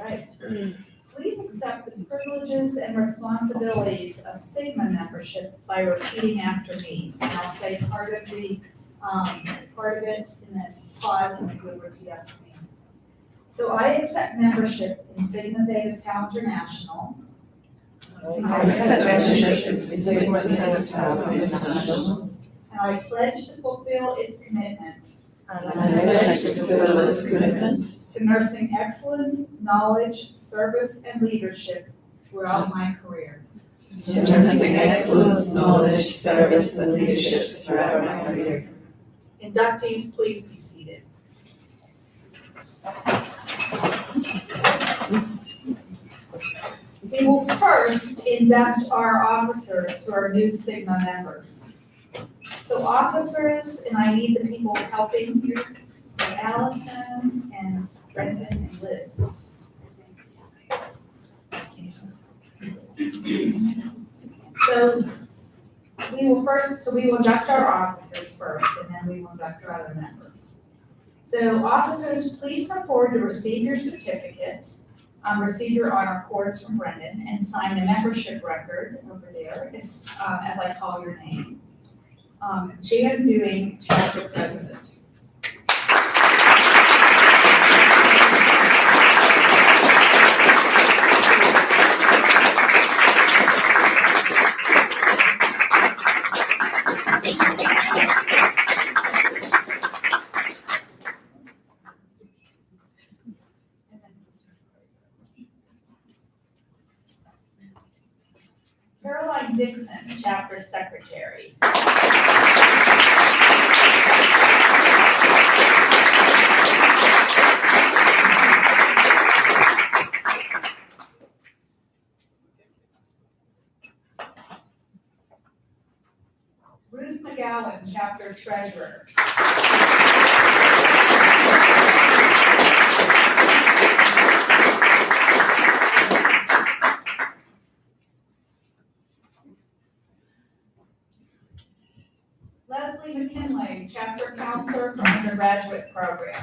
right. Please accept the privileges and responsibilities of Sigma membership by repeating after me. And I'll say part of it, and then pause, and then you'll repeat after me. So I accept membership in Sigma Theta Tau International. I accept membership in Sigma Theta Tau International. And I pledge to fulfill its commitment. And I pledge to fulfill its commitment To nursing excellence, knowledge, service, and leadership throughout my career. to nursing excellence, knowledge, service, and leadership throughout my career. Inductees, please be seated. We will first induct our officers who are new Sigma members. So officers, and I need the people helping here, so Allison and Brendan and Liz. So we will induct our officers first, and then we will induct our other members. So officers, please come forward to receive your certificate, receive your honor cords from Brendan, and sign the membership record over there as I call your name. Jan Dewing, chapter president. Caroline Dixon, chapter secretary. Ruth McGowan, chapter treasurer. Leslie McKinley, chapter counselor for undergraduate program.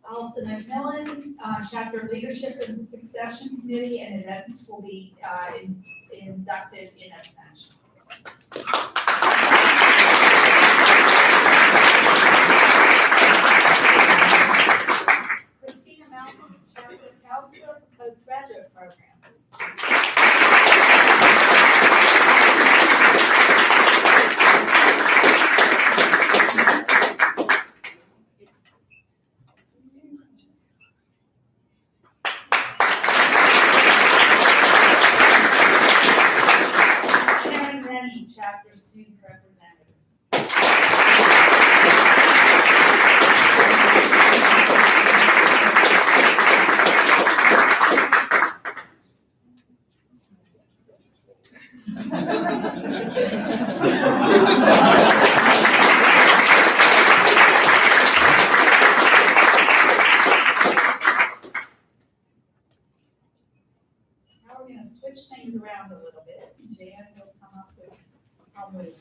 Alison McMillan, chapter leadership and succession committee, and events will be inducted in absentia. Counselor for postgraduate programs. Sharon Rennie, chapter student representative. Now we're going to switch things around a little bit. Jan will come up with, I'll move.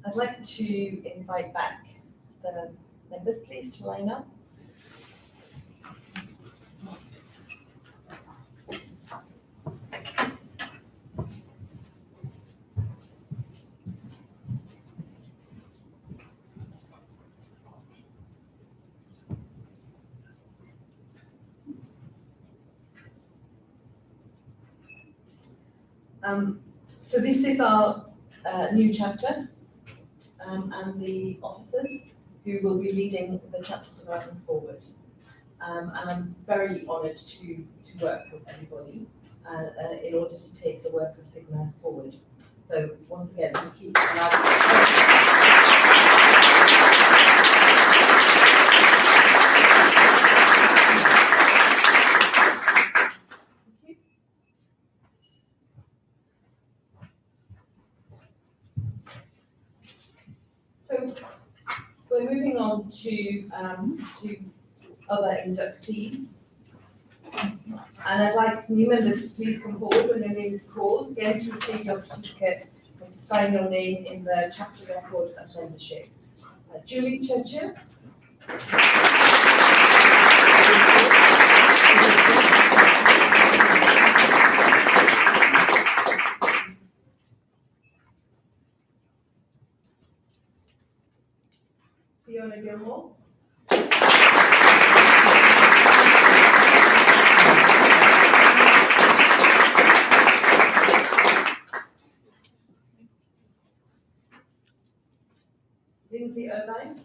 I'd like to invite back the members, please, to line up. So this is our new chapter. And the officers who will be leading the chapter development forward. And I'm very honoured to work with everybody in order to take the work of Sigma forward. So once again, thank you. moving on to other inductees. And I'd like new members to please come forward when your name is called, again to receive your certificate and to sign your name in the chapter record of membership. Julie Churchill. Fiona Gilmore. Lindsay Irvine.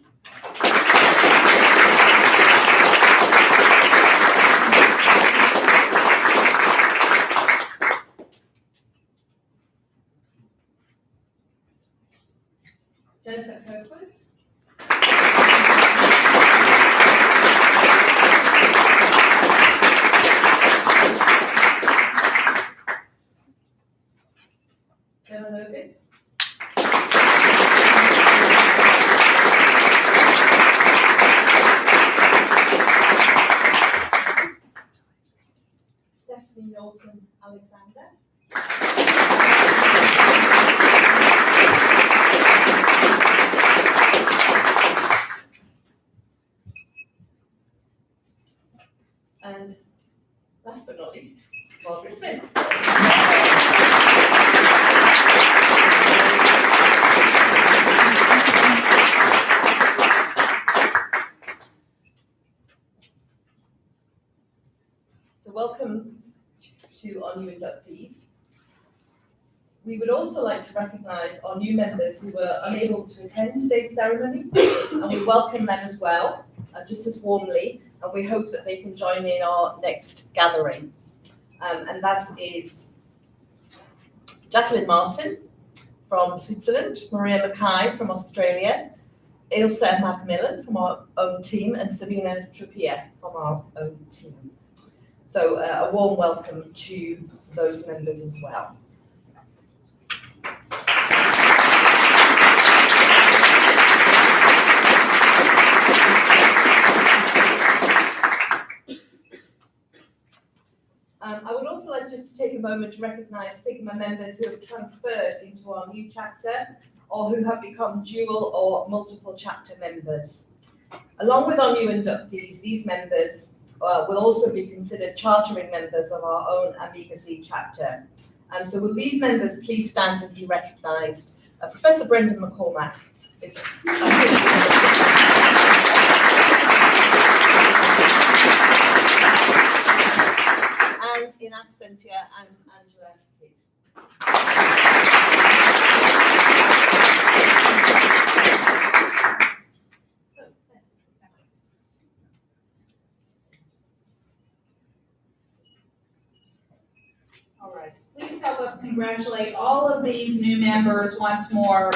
Jennifer Kirkwood. Gemma Logan. Stephanie Norton Alexander. And last but not least, Margaret Smith. So welcome to our new inductees. We would also like to recognise our new members who were unable to attend today's ceremony, and we welcome them as well, just as warmly, and we hope that they can join in our next gathering. And that is Jacqueline Martin from Switzerland, Maria Mackay from Australia, Ailsa Macmillan from our own team, and Savina Trappier from our own team. So a warm welcome to those members as well. I would also like just to take a moment to recognise Sigma members who have transferred into our new chapter or who have become dual or multiple chapter members. Along with our new inductees, these members will also be considered chartering members of our own Amiga C chapter. So will these members please stand and be recognised? Professor Brendan McCormack is and in absentia, Angela Pitt. All right, please help us congratulate all of these new members once more.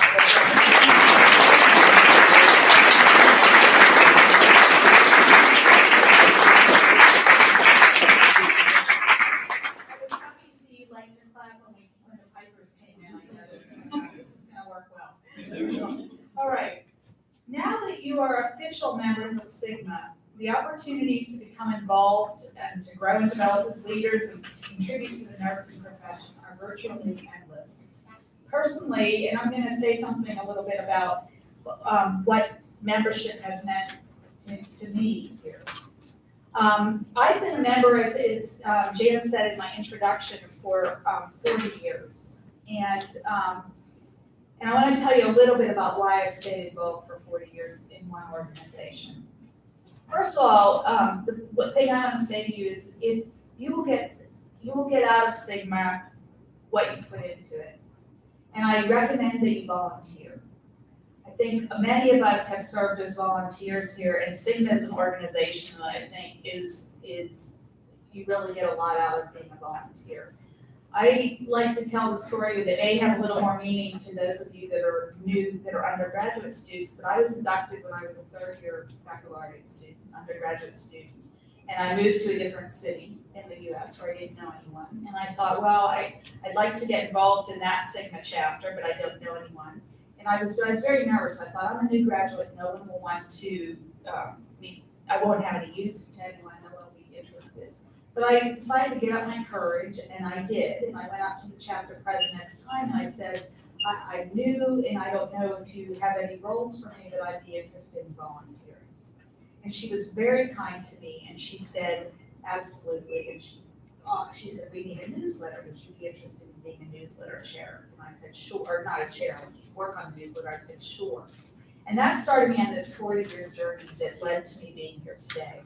All right, now that you are official members of Sigma, the opportunities to become involved and to grow and develop as leaders and contribute to the nursing profession are virtually endless. Personally, and I'm going to say something a little bit about what membership has meant to me here. I've been a member, as Jan said in my introduction, for 40 years. And I want to tell you a little bit about why I've stayed involved for 40 years in one organization. First of all, the thing I want to say to you is, if you will get out of Sigma what you put into it, and I recommend that you volunteer. I think many of us have served as volunteers here, and Sigma is an organization that I think is you really get a lot out of being a volunteer. I like to tell the story that may have a little more meaning to those of you that are new, that are undergraduate students, but I was inducted when I was a third-year baccalaureate student, undergraduate student, and I moved to a different city in the US where I didn't know anyone, and I thought, well, I'd like to get involved in that Sigma chapter, but I don't know anyone. And I was very nervous. I thought, I'm a new graduate, no one will want to, I won't have any use to anyone, no one will be interested. But I decided to get up my courage, and I did. And I went up to the chapter president at the time, and I said, I knew, and I don't know if you have any roles for me, but I'd be interested in volunteering. And she was very kind to me, and she said, absolutely. And she said, we need a newsletter. Would you be interested in being a newsletter chair? And I said, sure, or not a chair, let's work on the newsletter. I said, sure. And that started me on this 40-year journey that led to me being here today.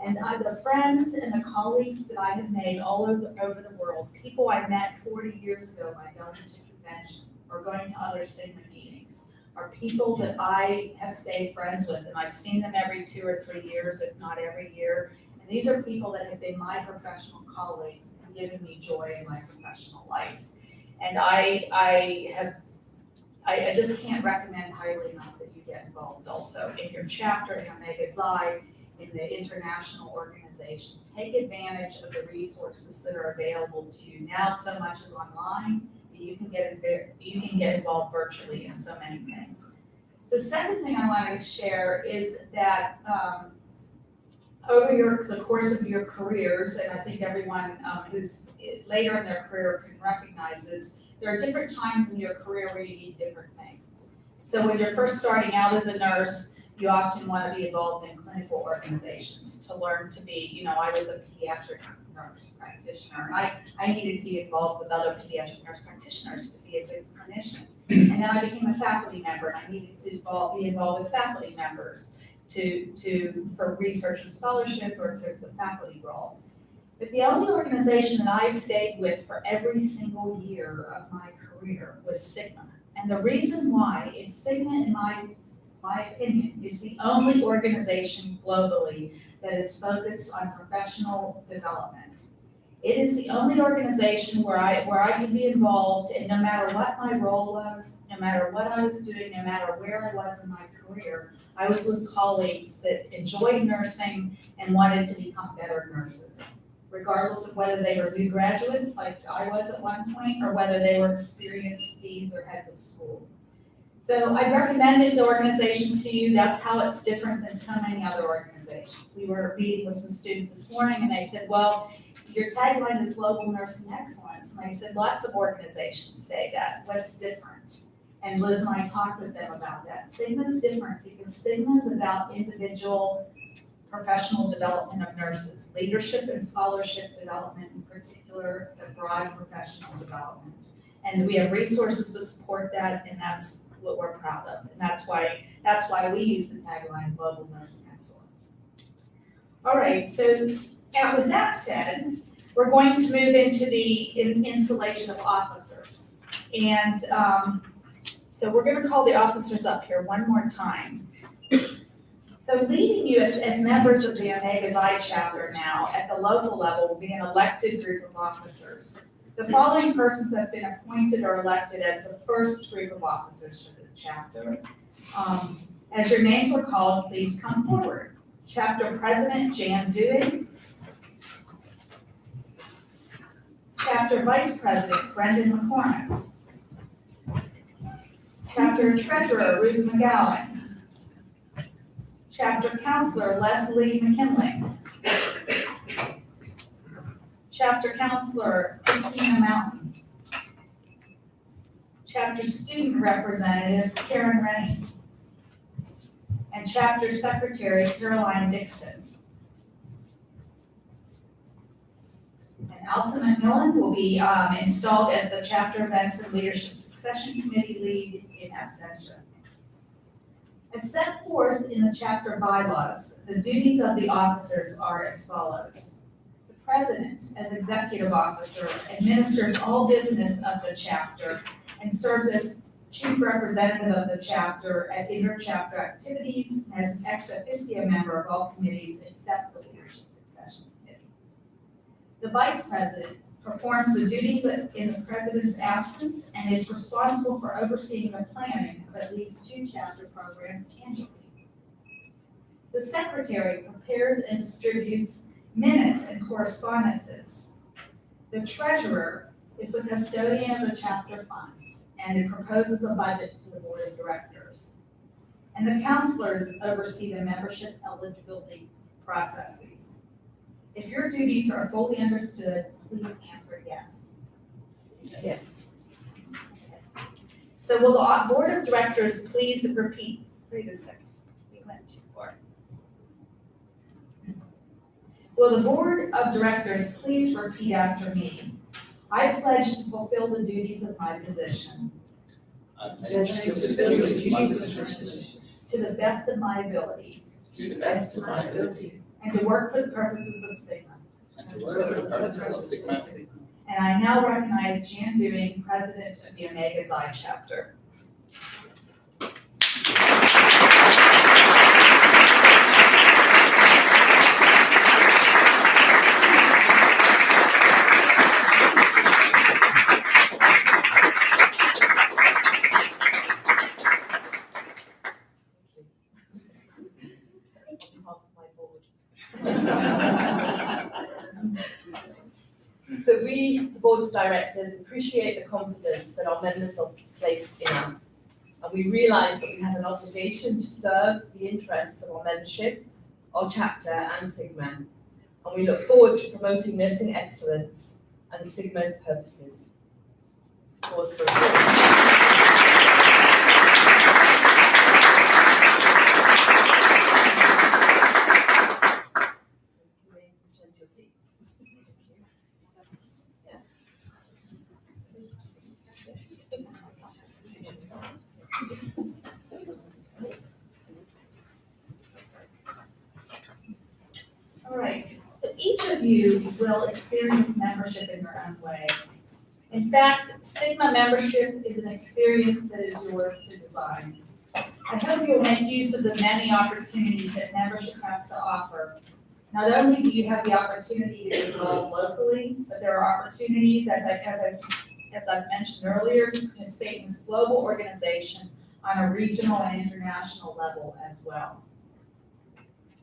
And the friends and the colleagues that I have made all over the world, people I met 40 years ago by going to convention or going to other Sigma meetings, are people that I have stayed friends with, and I've seen them every 2 or 3 years, if not every year. And these are people that have been my professional colleagues and given me joy in my professional life. And I just can't recommend highly enough that you get involved also in your chapter, in Omega Xi, in the international organization. Take advantage of the resources that are available to you. Now so much is online that you can get involved virtually in so many things. The second thing I wanted to share is that over the course of your careers, and I think everyone who's later in their career can recognize this, there are different times in your career where you need different things. So when you're first starting out as a nurse, you often want to be involved in clinical organizations to learn to be, I was a pediatric nurse practitioner, and I needed to be involved with other pediatric nurse practitioners to be a good clinician. And then I became a faculty member, and I needed to be involved with faculty members for research and scholarship or to the faculty role. But the only organization that I've stayed with for every single year of my career was Sigma. And the reason why is Sigma, in my opinion, is the only organization globally that is focused on professional development. It is the only organization where I can be involved, and no matter what my role was, no matter what I was doing, no matter where I was in my career, I was with colleagues that enjoyed nursing and wanted to become better nurses, regardless of whether they were new graduates like I was at one point, or whether they were experienced deans or heads of school. So I recommended the organization to you. That's how it's different than so many other organizations. We were meeting with some students this morning, and they said, well, your tagline is global nursing excellence. And I said, lots of organizations say that. What's different? And Liz and I talked with them about that. Sigma's different because Sigma is about individual professional development of nurses, leadership and scholarship development in particular, the broad professional development. And we have resources to support that, and that's what we're proud of. And that's why we use the tagline Global Nursing Excellence. All right, so now with that said, we're going to move into the installation of officers. And so we're going to call the officers up here one more time. So leading you as members of the Omega Xi chapter now at the local level will be an elected group of officers. The following persons have been appointed or elected as the first group of officers for this chapter. As your names are called, please come forward. Chapter President Jan Dewey. Chapter Vice President Brendan McCormick. Chapter Treasurer Ruth McGowan. Chapter Counselor Leslie McKinley. Chapter Counselor Christina Mountain. Chapter Student Representative Karen Rennie. And Chapter Secretary Caroline Dixon. And Elsa McMillan will be installed as the Chapter Events and Leadership Succession Committee lead in absentia. As set forth in the chapter bylaws, the duties of the officers are as follows. The president, as executive officer, administers all business of the chapter and serves as chief representative of the chapter at inter-chapter activities and as an ex officio member of all committees except the Leadership Succession Committee. The vice president performs the duties in the president's absence and is responsible for overseeing the planning of at least 2 chapter programs annually. The secretary prepares and distributes minutes and correspondences. The treasurer is the custodian of the chapter funds. and it proposes a budget to the board of directors. And the counselors oversee the membership eligibility processes. If your duties are fully understood, please answer yes. Yes. So will the board of directors please repeat? Wait a second, we went too far. Will the board of directors please repeat after me? I pledge to fulfill the duties of my position I pledge to fulfill the duties of my position to the best of my ability to the best of my ability and to work for the purposes of Sigma. and to work for the purposes of Sigma. And I now recognize Jan Dewing, President of the Omega Xi chapter. So we, the Board of Directors, appreciate the confidence that our members have placed in us. And we realise that we have an obligation to serve the interests of our membership, our chapter and Sigma. And we look forward to promoting nursing excellence and Sigma's purposes. Pause for applause. All right, so each of you will experience membership in your own way. In fact, Sigma membership is an experience that is yours to design. I hope you'll make use of the many opportunities that membership has to offer. Not only do you have the opportunity to be involved locally, but there are opportunities, as I've mentioned earlier, to participate in this global organization on a regional and international level as well.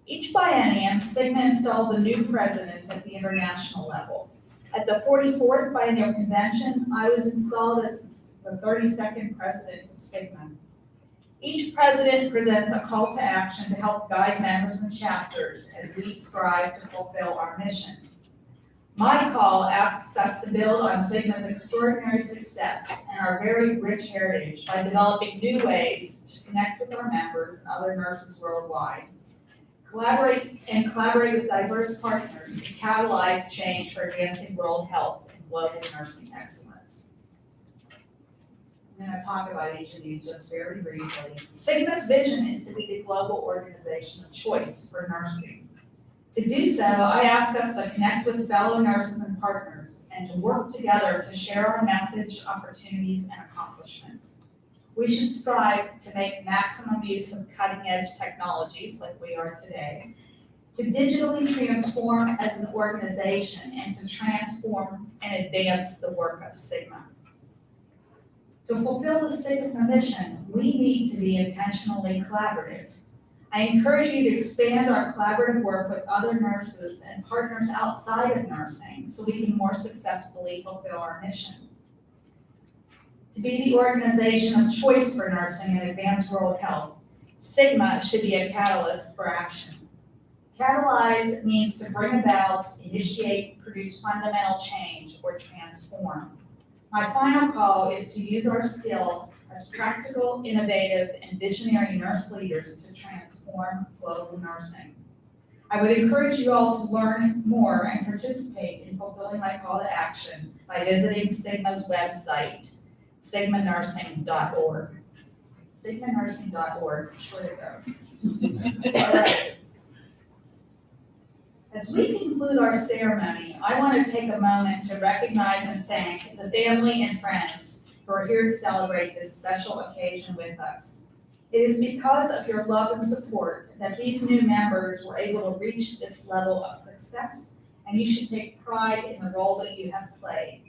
Each biennium, Sigma installs a new president at the international level. At the 44th Biennial Convention, I was installed as the 32nd president of Sigma. Each president presents a call to action to help guide members and chapters as we strive to fulfill our mission. My call asks us to build on Sigma's extraordinary success and our very rich heritage by developing new ways to connect with our members and other nurses worldwide. Collaborate with diverse partners to catalyze change for advancing world health and global nursing excellence. I'm going to talk about each of these just very briefly. Sigma's vision is to be the global organization of choice for nursing. To do so, I ask us to connect with fellow nurses and partners and to work together to share our message, opportunities, and accomplishments. We should strive to make maximum use of cutting-edge technologies like we are today, to digitally transform as an organization and to transform and advance the work of Sigma. To fulfill the Sigma mission, we need to be intentionally collaborative. I encourage you to expand our collaborative work with other nurses and partners outside of nursing so we can more successfully fulfill our mission. To be the organization of choice for nursing and advanced world health, Sigma should be a catalyst for action. Catalyze means to bring about, initiate, produce fundamental change, or transform. My final call is to use our skill as practical, innovative, and visionary nurse leaders to transform global nursing. I would encourage you all to learn more and participate in fulfilling my call to action by visiting Sigma's website, sigmanursing.org. Sigmanursing.org, sure to go. All right. As we conclude our ceremony, I want to take a moment to recognize and thank the family and friends who are here to celebrate this special occasion with us. It is because of your love and support that these new members were able to reach this level of success, and you should take pride in the role that you have played.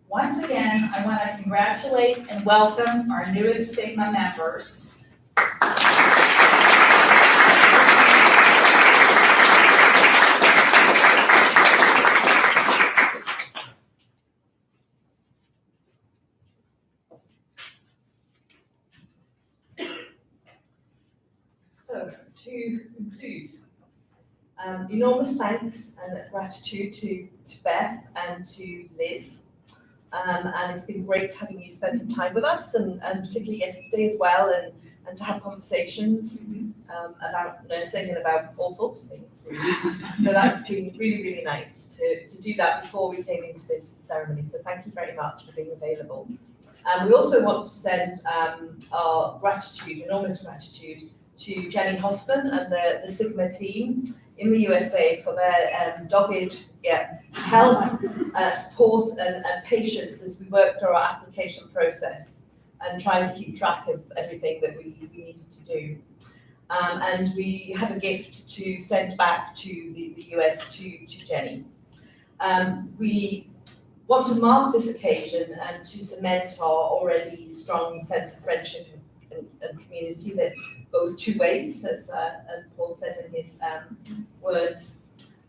Once again, I want to congratulate and welcome our newest Sigma members. So, to conclude, enormous thanks and gratitude to Beth and to Liz. And it's been great having you spend some time with us and particularly yesterday as well and to have conversations about nursing and about all sorts of things really. So that's been really, really nice to do that before we came into this ceremony. So thank you very much for being available. We also want to send our gratitude, enormous gratitude, to Jenny Hoffman and the Sigma team in the USA for their dogged help, support and patience as we work through our application process and trying to keep track of everything that we needed to do. And we have a gift to send back to the US to Jenny. We want to mark this occasion and to cement our already strong sense of friendship and community that goes two ways, as Paul said in his words.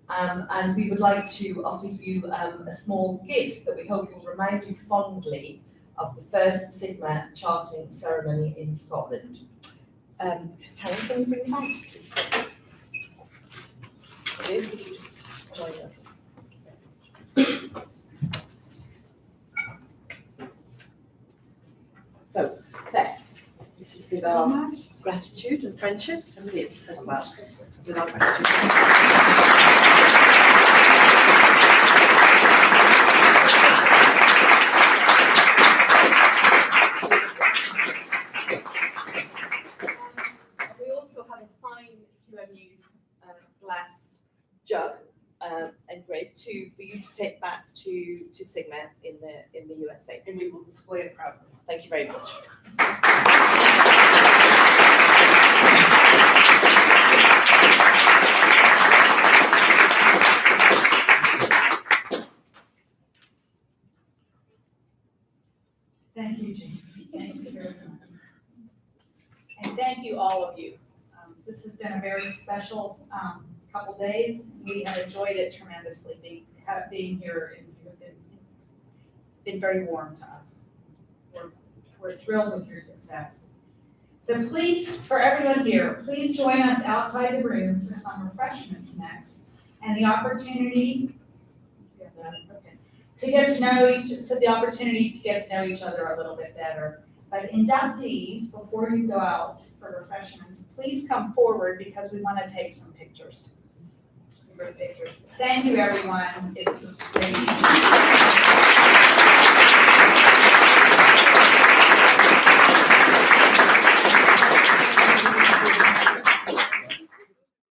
And we would like to offer you a small gift that we hope will remind you fondly of the first Sigma charting ceremony in Scotland. Karen, can you bring the bags, please? Liz, would you just join us? So, Beth, this is with our gratitude and friendship, and Liz as well, with our gratitude. We also have a fine QMU glass jug engraved for you to take back to Sigma in the USA. And we will display it proudly. Thank you very much. Thank you, Jean. Thank you very much. And thank you, all of you. This has been a very special couple days. We have enjoyed it tremendously, being here, and you've been very warm to us. We're thrilled with your success. So please, for everyone here, please join us outside the room for some refreshments next, and the opportunity to get to know each other a little bit better. But inductees, before you go out for refreshments, please come forward because we want to take some pictures. Some great pictures. Thank you, everyone. It was great.